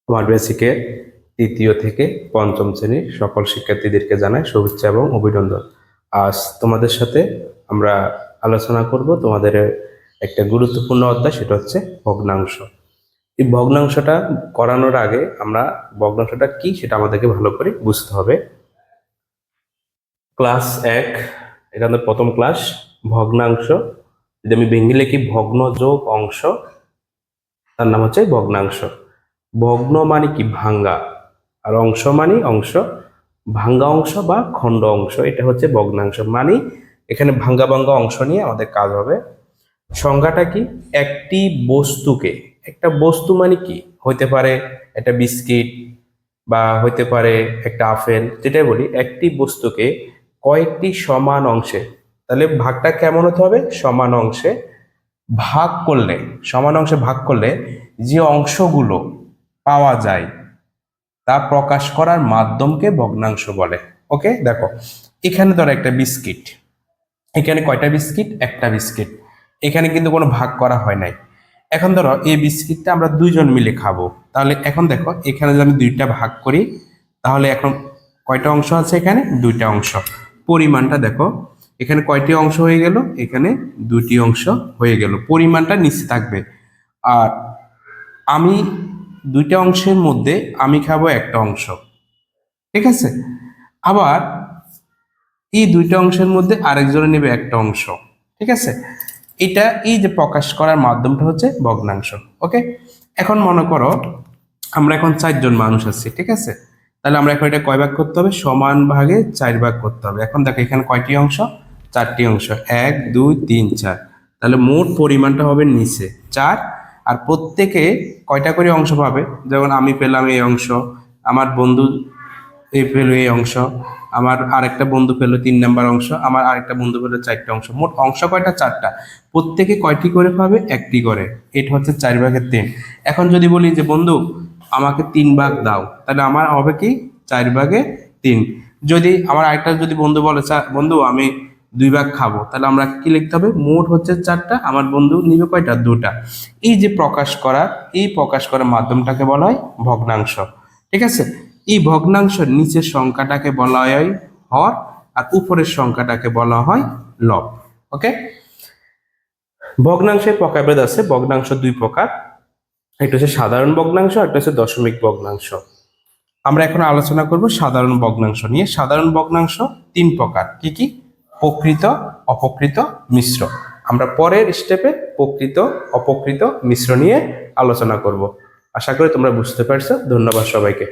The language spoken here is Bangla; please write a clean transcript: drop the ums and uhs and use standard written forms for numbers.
আমার বেসিকের তৃতীয় থেকে পঞ্চম শ্রেণীর সকল শিক্ষার্থীদেরকে জানাই শুভেচ্ছা এবং অভিনন্দন। আজ তোমাদের সাথে আমরা আলোচনা করব তোমাদের একটা গুরুত্বপূর্ণ অধ্যায়, সেটা হচ্ছে ভগ্নাংশ। এই ভগ্নাংশটা করানোর আগে আমরা ভগ্নাংশটা কি সেটা আমাদেরকে ভালো করে বুঝতে হবে। ক্লাস 1, এটা আমাদের প্রথম ক্লাস। ভগ্নাংশ, যদি আমি ভেঙে লিখি ভগ্ন যোগ অংশ, তার নাম হচ্ছে ভগ্নাংশ। ভগ্ন মানে কি? ভাঙ্গা। আর অংশ মানে অংশ, ভাঙ্গা অংশ বা খণ্ড অংশ, এটা হচ্ছে ভগ্নাংশ। মানে এখানে ভাঙ্গা ভাঙ্গা অংশ নিয়ে আমাদের কাজ হবে। সংজ্ঞাটা কি? একটি বস্তুকে, একটা বস্তু মানে কি? হইতে পারে একটা বিস্কিট বা হইতে পারে একটা আপেল, যেটাই বলি, একটি বস্তুকে কয়েকটি সমান অংশে, তাহলে ভাগটা কেমন হতে হবে? সমান অংশে ভাগ করলে, সমান অংশে ভাগ করলে যে অংশগুলো পাওয়া যায় তা প্রকাশ করার মাধ্যমকে ভগ্নাংশ বলে। ওকে, দেখো এখানে ধরো একটা বিস্কিট, এখানে কয়টা বিস্কিট? একটা বিস্কিট। এখানে কিন্তু কোনো ভাগ করা হয় নাই। এখন ধরো এই বিস্কিটটা আমরা দুইজন মিলে খাবো, তাহলে এখন দেখো এখানে যদি আমি দুইটা ভাগ করি, তাহলে এখন কয়টা অংশ আছে? এখানে দুইটা অংশ। পরিমাণটা দেখো, এখানে কয়টি অংশ হয়ে গেল? এখানে দুটি অংশ হয়ে গেল। পরিমাণটা নিচে থাকবে। আর আমি দুইটা অংশের মধ্যে আমি খাবো একটা অংশ, ঠিক আছে? আবার এই দুইটা অংশের মধ্যে আরেকজনে নেবে একটা অংশ, ঠিক আছে? এটা এই যে প্রকাশ করার মাধ্যমটা হচ্ছে ভগ্নাংশ। ওকে, এখন মনে করো আমরা এখন 4জন মানুষ আছি, ঠিক আছে? তাহলে আমরা এখন এটা কয় ভাগ করতে হবে? সমান ভাগে 4 ভাগ করতে হবে। এখন দেখো এখানে কয়টি অংশ? 4টি অংশ, 1 2 3 4। তাহলে মোট পরিমাণটা হবে নিচে 4। আর প্রত্যেকে কয়টা করে অংশ পাবে? যেমন আমি পেলাম এই অংশ, আমার বন্ধু এই পেলো এই অংশ, আমার আরেকটা বন্ধু পেলো 3 নাম্বার অংশ, আমার আরেকটা বন্ধু পেলো 4টা অংশ। মোট অংশ কয়টা? 4টা। প্রত্যেকে কয়টি করে পাবে? একটি করে। এটা হচ্ছে 4/3। এখন যদি বলি যে বন্ধু আমাকে 3 ভাগ দাও, তাহলে আমার হবে কি? 4/3। যদি আমার আরেকটা যদি বন্ধু বলে বন্ধু আমি 2 ভাগ খাবো, তাহলে আমরা কি লিখতে হবে? মোট হচ্ছে 4টা, আমার বন্ধু নিবে কয়টা? 2টা। এই যে প্রকাশ করা, এই প্রকাশ করার মাধ্যমটাকে বলা হয় ভগ্নাংশ, ঠিক আছে? এই ভগ্নাংশের নিচের সংখ্যাটাকে বলা হয় হর, আর উপরের সংখ্যাটাকে বলা হয় লব। ওকে, ভগ্নাংশের প্রকারভেদ আছে। ভগ্নাংশ 2 প্রকার, একটা হচ্ছে সাধারণ ভগ্নাংশ, একটা হচ্ছে দশমিক ভগ্নাংশ। আমরা এখন আলোচনা করব সাধারণ ভগ্নাংশ নিয়ে। সাধারণ ভগ্নাংশ 3 প্রকার। কি কি? প্রকৃত, অপ্রকৃত, মিশ্র। আমরা পরের স্টেপে প্রকৃত, অপ্রকৃত, মিশ্র নিয়ে আলোচনা করব। আশা করি তোমরা বুঝতে পারছো। ধন্যবাদ সবাইকে।